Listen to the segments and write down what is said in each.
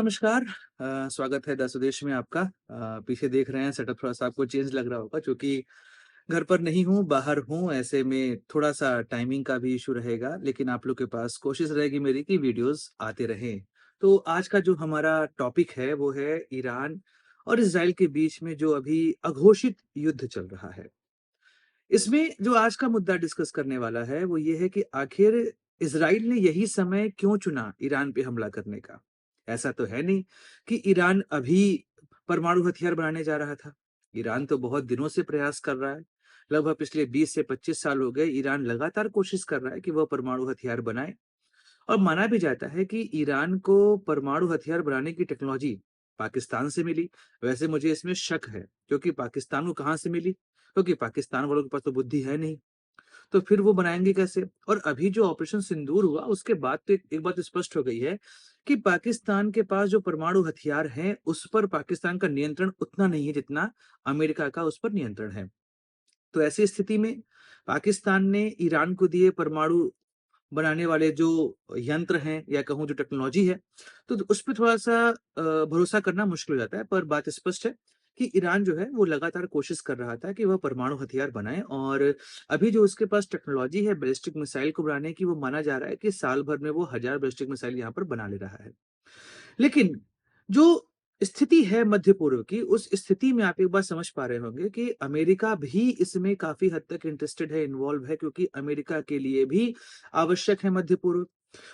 नमस्कार। स्वागत है द स्वदेश में आपका। पीछे देख रहे हैं सेटअप थोड़ा-सा आपको चेंज लग रहा होगा क्योंकि घर पर नहीं हूँ, बाहर हूँ, ऐसे में थोड़ा-सा टाइमिंग का भी इश्यू रहेगा, लेकिन आप लोग के पास कोशिश रहेगी मेरी कि वीडियोज़ आते रहें। तो आज का जो हमारा टॉपिक है, वो है ईरान और इज़राइल के बीच में जो अभी अघोषित युद्ध चल रहा है। इसमें जो आज का मुद्दा डिस्कस करने वाला है, वो ये है कि आखिर इज़राइल ने यही समय क्यों चुना ईरान पे हमला करने का? ऐसा तो है नहीं कि ईरान अभी परमाणु हथियार बनाने जा रहा था। ईरान तो बहुत दिनों से प्रयास कर रहा है। लगभग पिछले 20 से 25 साल हो गए ईरान लगातार कोशिश कर रहा है कि वह परमाणु हथियार बनाए और माना भी जाता है कि ईरान को परमाणु हथियार बनाने की टेक्नोलॉजी पाकिस्तान से मिली। वैसे मुझे इसमें शक है, क्योंकि पाकिस्तान को कहाँ से मिली? क्योंकि पाकिस्तान वालों के पास तो बुद्धि है नहीं, तो फिर वो बनाएँगे कैसे? और अभी जो ऑपरेशन सिंदूर हुआ उसके बाद तो एक बात स्पष्ट हो गई है कि पाकिस्तान के पास जो परमाणु हथियार हैं, उस पर पाकिस्तान का नियंत्रण उतना नहीं है जितना अमेरिका का उस पर नियंत्रण है। तो ऐसी स्थिति में पाकिस्तान ने ईरान को दिए परमाणु बनाने वाले जो यंत्र हैं या कहूँ जो टेक्नोलॉजी है, तो उस पे थोड़ा-सा भरोसा करना मुश्किल हो जाता है। पर बात स्पष्ट है कि ईरान जो है वो लगातार कोशिश कर रहा था कि वह परमाणु हथियार बनाए और अभी जो उसके पास टेक्नोलॉजी है बैलिस्टिक मिसाइल को बनाने की, वो माना जा रहा है कि साल भर में वो 1000 बैलिस्टिक मिसाइल यहाँ पर बना ले रहा है। लेकिन जो स्थिति है मध्य पूर्व की, उस स्थिति में आप एक बात समझ पा रहे होंगे कि अमेरिका भी इसमें काफ़ी हद तक इंटरेस्टेड है, इन्वॉल्व है, क्योंकि अमेरिका के लिए भी आवश्यक है मध्य पूर्व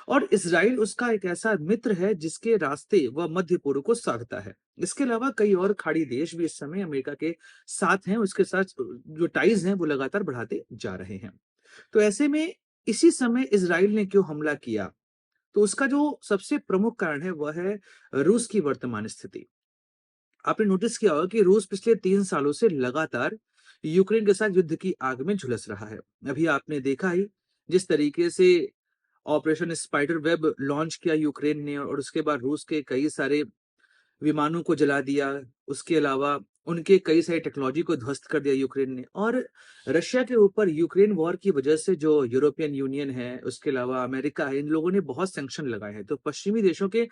और इज़राइल उसका एक ऐसा मित्र है जिसके रास्ते वह मध्य पूर्व को साधता है। इसके अलावा कई और खाड़ी देश भी इस समय अमेरिका के साथ हैं, उसके साथ जो टाइज़ हैं वो लगातार बढ़ाते जा रहे हैं। तो ऐसे में इसी समय इज़राइल ने क्यों हमला किया? तो उसका जो सबसे प्रमुख कारण है वह है रूस की वर्तमान स्थिति। आपने नोटिस किया होगा कि रूस पिछले 3 सालों से लगातार यूक्रेन के साथ युद्ध की आग में झुलस रहा है। अभी आपने देखा ही जिस तरीके से ऑपरेशन स्पाइडर वेब लॉन्च किया यूक्रेन ने और उसके बाद रूस के कई सारे विमानों को जला दिया। उसके अलावा उनके कई सारी टेक्नोलॉजी को ध्वस्त कर दिया यूक्रेन ने और रशिया के ऊपर यूक्रेन वॉर की वजह से जो यूरोपियन यूनियन है, उसके अलावा अमेरिका है, इन लोगों ने बहुत सैंक्शन लगाए हैं। तो पश्चिमी देशों के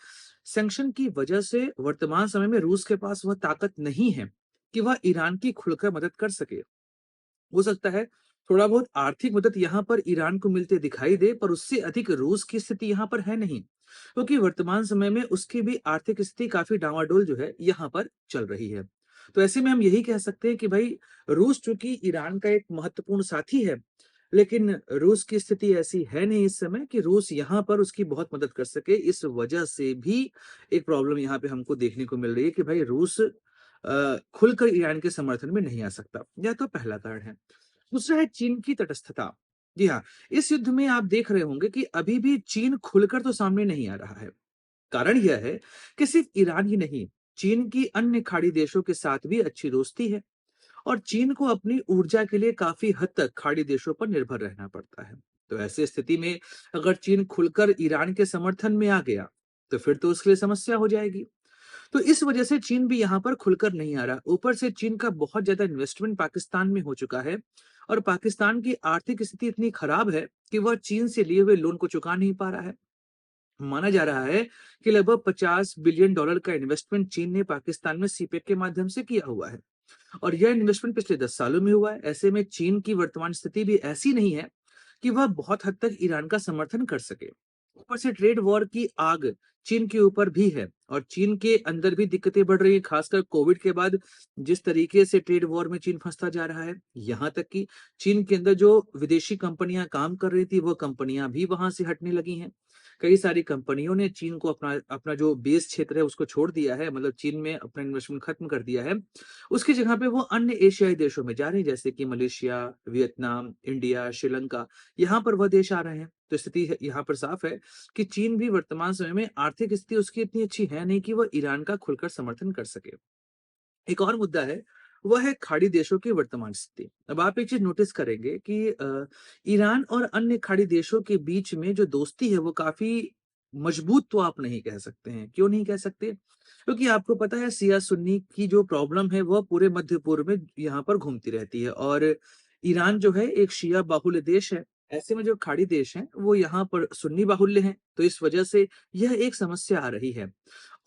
सैंक्शन की वजह से वर्तमान समय में रूस के पास वह ताकत नहीं है कि वह ईरान की खुलकर मदद कर सके। हो सकता है थोड़ा बहुत आर्थिक मदद यहाँ पर ईरान को मिलते दिखाई दे, पर उससे अधिक रूस की स्थिति यहाँ पर है नहीं, क्योंकि वर्तमान समय में उसकी भी आर्थिक स्थिति काफी डामाडोल जो है यहाँ पर चल रही है। तो ऐसे में हम यही कह सकते हैं कि भाई रूस चूंकि ईरान का एक महत्वपूर्ण साथी है, लेकिन रूस की स्थिति ऐसी है नहीं इस समय कि रूस यहाँ पर उसकी बहुत मदद कर सके। इस वजह से भी एक प्रॉब्लम यहाँ पे हमको देखने को मिल रही है कि भाई रूस खुलकर ईरान के समर्थन में नहीं आ सकता। यह तो पहला कारण है। दूसरा है चीन की तटस्थता। जी हाँ, इस युद्ध में आप देख रहे होंगे कि अभी भी चीन खुलकर तो सामने नहीं आ रहा है। कारण यह है कि सिर्फ ईरान ही नहीं, चीन की अन्य खाड़ी देशों के साथ भी अच्छी दोस्ती है और चीन को अपनी ऊर्जा के लिए काफी हद तक खाड़ी देशों पर निर्भर रहना पड़ता है। तो ऐसी स्थिति में अगर चीन खुलकर ईरान के समर्थन में आ गया, तो फिर तो उसके लिए समस्या हो जाएगी। तो इस वजह से चीन भी यहाँ पर खुलकर नहीं आ रहा। ऊपर से चीन का बहुत ज़्यादा इन्वेस्टमेंट पाकिस्तान में हो चुका है और पाकिस्तान की आर्थिक स्थिति इतनी खराब है कि वह चीन से लिए हुए लोन को चुका नहीं पा रहा है। माना जा रहा है कि लगभग $50 बिलियन का इन्वेस्टमेंट चीन ने पाकिस्तान में सीपेक के माध्यम से किया हुआ है और यह इन्वेस्टमेंट पिछले 10 सालों में हुआ है। ऐसे में चीन की वर्तमान स्थिति भी ऐसी नहीं है कि वह बहुत हद तक ईरान का समर्थन कर सके। ऊपर से ट्रेड वॉर की आग चीन के ऊपर भी है और चीन के अंदर भी दिक्कतें बढ़ रही हैं, खासकर कोविड के बाद जिस तरीके से ट्रेड वॉर में चीन फंसता जा रहा है। यहाँ तक कि चीन के अंदर जो विदेशी कंपनियां काम कर रही थी, वो कंपनियां भी वहां से हटने लगी हैं। कई सारी कंपनियों ने चीन को अपना अपना जो बेस क्षेत्र है उसको छोड़ दिया है, मतलब चीन में अपना इन्वेस्टमेंट खत्म कर दिया है। उसकी जगह पे वो अन्य एशियाई देशों में जा रहे हैं, जैसे कि मलेशिया, वियतनाम, इंडिया, श्रीलंका, यहाँ पर वह देश आ रहे हैं। तो स्थिति यहाँ पर साफ है कि चीन भी वर्तमान समय में आर्थिक स्थिति उसकी इतनी अच्छी है नहीं कि वह ईरान का खुलकर समर्थन कर सके। एक और मुद्दा है, वह है खाड़ी देशों की वर्तमान स्थिति। अब आप एक चीज नोटिस करेंगे कि ईरान और अन्य खाड़ी देशों के बीच में जो दोस्ती है वो काफी मजबूत तो आप नहीं कह सकते हैं। क्यों नहीं कह सकते? क्योंकि आपको पता है शिया सुन्नी की जो प्रॉब्लम है वह पूरे मध्य पूर्व में यहाँ पर घूमती रहती है और ईरान जो है एक शिया बाहुल्य देश है। ऐसे में जो खाड़ी देश हैं वो यहाँ पर सुन्नी बाहुल्य हैं, तो इस वजह से यह एक समस्या आ रही है।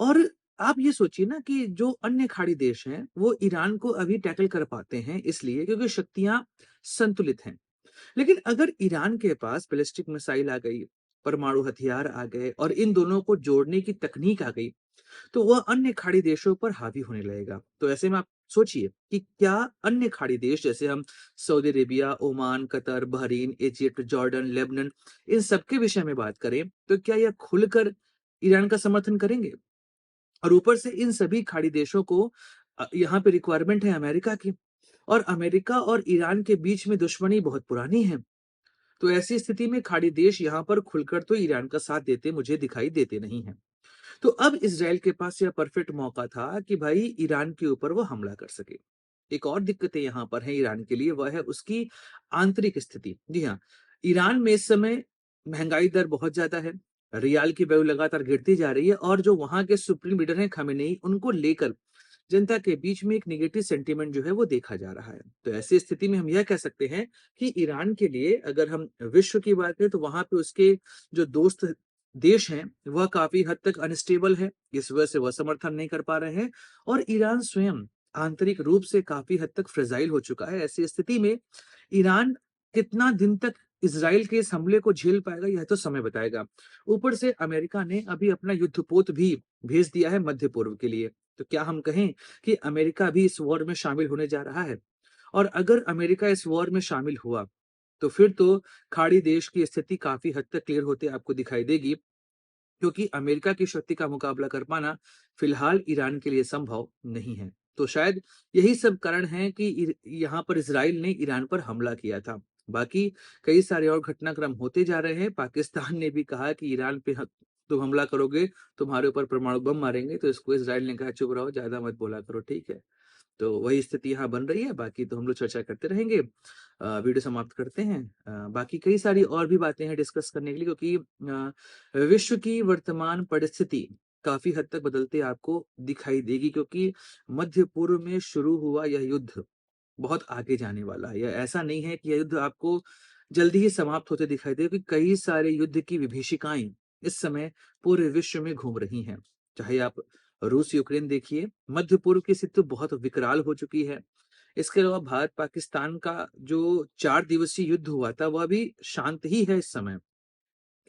और आप ये सोचिए ना कि जो अन्य खाड़ी देश हैं, वो ईरान को अभी टैकल कर पाते हैं इसलिए क्योंकि शक्तियाँ संतुलित हैं। लेकिन अगर ईरान के पास बैलिस्टिक मिसाइल आ गई, परमाणु हथियार आ गए और इन दोनों को जोड़ने की तकनीक आ गई, तो वह अन्य खाड़ी देशों पर हावी होने लगेगा। तो ऐसे में आप सोचिए कि क्या अन्य खाड़ी देश जैसे हम Saudi Arabia, Oman, Qatar, Bahrain, Egypt, Jordan, Lebanon इन सब के विषय में बात करें, तो क्या यह खुलकर ईरान का समर्थन करेंगे? और ऊपर से इन सभी खाड़ी देशों को यहाँ पे रिक्वायरमेंट है अमेरिका की और अमेरिका और ईरान के बीच में दुश्मनी बहुत पुरानी है। तो ऐसी स्थिति में खाड़ी देश यहाँ पर खुलकर तो ईरान का साथ देते मुझे दिखाई देते नहीं हैं। तो अब इज़राइल के पास यह परफेक्ट मौका था कि भाई ईरान के ऊपर वो हमला कर सके। एक और दिक्कतें यहाँ पर हैं ईरान के लिए, वह है उसकी आंतरिक स्थिति। जी हाँ, ईरान में इस समय महँगाई दर बहुत ज़्यादा है, रियाल की वैल्यू लगातार गिरती जा रही है और जो वहाँ के सुप्रीम लीडर हैं खamenei, उनको लेकर जनता के बीच में एक नेगेटिव सेंटीमेंट जो है वो देखा जा रहा है। तो ऐसी स्थिति में हम यह कह सकते हैं कि ईरान के लिए अगर हम विश्व की बात करें तो वहाँ पे उसके जो दोस्त देश हैं, वह काफ़ी हद तक अनस्टेबल है। इस वजह से वह समर्थन नहीं कर पा रहे हैं और ईरान स्वयं आंतरिक रूप से काफ़ी हद तक फ्रेजाइल हो चुका है। ऐसी स्थिति में ईरान कितना दिन तक इज़राइल के इस हमले को झेल पाएगा, यह तो समय बताएगा। ऊपर से अमेरिका ने अभी अपना युद्धपोत भी भेज दिया है मध्य पूर्व के लिए। तो क्या हम कहें कि अमेरिका भी इस वॉर में शामिल होने जा रहा है? और अगर अमेरिका इस वॉर में शामिल हुआ, तो फिर तो खाड़ी देश की स्थिति काफ़ी हद तक क्लियर होते आपको दिखाई देगी। क्योंकि अमेरिका की शक्ति का मुकाबला कर पाना फिलहाल ईरान के लिए संभव नहीं है। तो शायद यही सब कारण है कि यहाँ पर इज़राइल ने ईरान पर हमला किया था। बाकी कई सारे और घटनाक्रम होते जा रहे हैं। पाकिस्तान ने भी कहा कि ईरान पे तुम हमला करोगे, तुम्हारे ऊपर परमाणु बम मारेंगे, तो इसको इज़राइल ने कहा चुप रहो, ज़्यादा मत बोला करो, ठीक है? तो वही स्थिति यहाँ बन रही है, बाकी तो हम लोग चर्चा करते रहेंगे। वीडियो समाप्त करते हैं। बाकी कई सारी और भी बातें हैं डिस्कस करने के लिए क्योंकि विश्व की वर्तमान परिस्थिति काफ़ी हद तक बदलते आपको दिखाई देगी क्योंकि मध्य पूर्व में शुरू हुआ यह युद्ध बहुत आगे जाने वाला है। यह ऐसा नहीं है कि यह युद्ध आपको जल्दी ही समाप्त होते दिखाई दे क्योंकि कई सारे युद्ध की विभीषिकाएँ इस समय पूरे विश्व में घूम रही हैं। चाहे आप रूस यूक्रेन देखिए, मध्य पूर्व की स्थिति तो बहुत विकराल हो चुकी है। इसके अलावा भारत-पाकिस्तान का जो 4 दिवसीय युद्ध हुआ था, वह भी शांत ही है इस समय।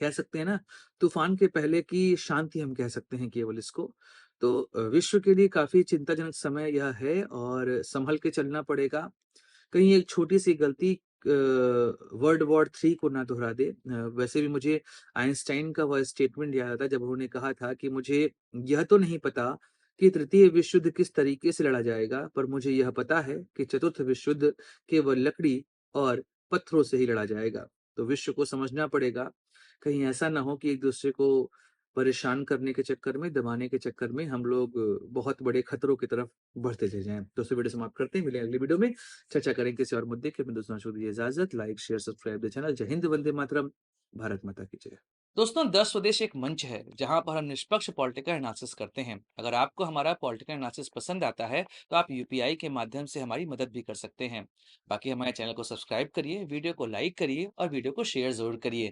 कह सकते हैं ना, तूफ़ान के पहले की शांति हम कह सकते हैं केवल इसको। तो विश्व के लिए काफ़ी चिंताजनक समय यह है और सँभल के चलना पड़ेगा। कहीं एक छोटी-सी गलती वर्ल्ड वॉर 3 को ना दोहरा दे। वैसे भी मुझे आइंस्टाइन का वह स्टेटमेंट याद आता है जब उन्होंने कहा था कि मुझे यह तो नहीं पता कि तृतीय विश्व युद्ध किस तरीके से लड़ा जाएगा, पर मुझे यह पता है कि चतुर्थ विश्व युद्ध केवल लकड़ी और पत्थरों से ही लड़ा जाएगा। तो विश्व को समझना पड़ेगा, कहीं ऐसा ना हो कि एक-दूसरे को परेशान करने के चक्कर में, दबाने के चक्कर में हम लोग बहुत बड़े खतरों की तरफ बढ़ते चले जाएँ। तो वीडियो समाप्त करते हैं, मिलेंगे अगली वीडियो में। चर्चा करेंगे किसी और मुद्दे के। अपने दोस्तों को दीजिए इजाज़त। Like, share, subscribe the channel. जय हिंद, वंदे मातरम। भारत माता की जय। दोस्तों, द स्वदेश एक मंच है जहां पर हम निष्पक्ष पॉलिटिकल एनालिसिस करते हैं। अगर आपको हमारा पॉलिटिकल एनालिसिस पसंद आता है तो आप यूपीआई के माध्यम से हमारी मदद भी कर सकते हैं। बाकी हमारे चैनल को सब्सक्राइब करिए, वीडियो को लाइक करिए और वीडियो को शेयर जरूर करिए।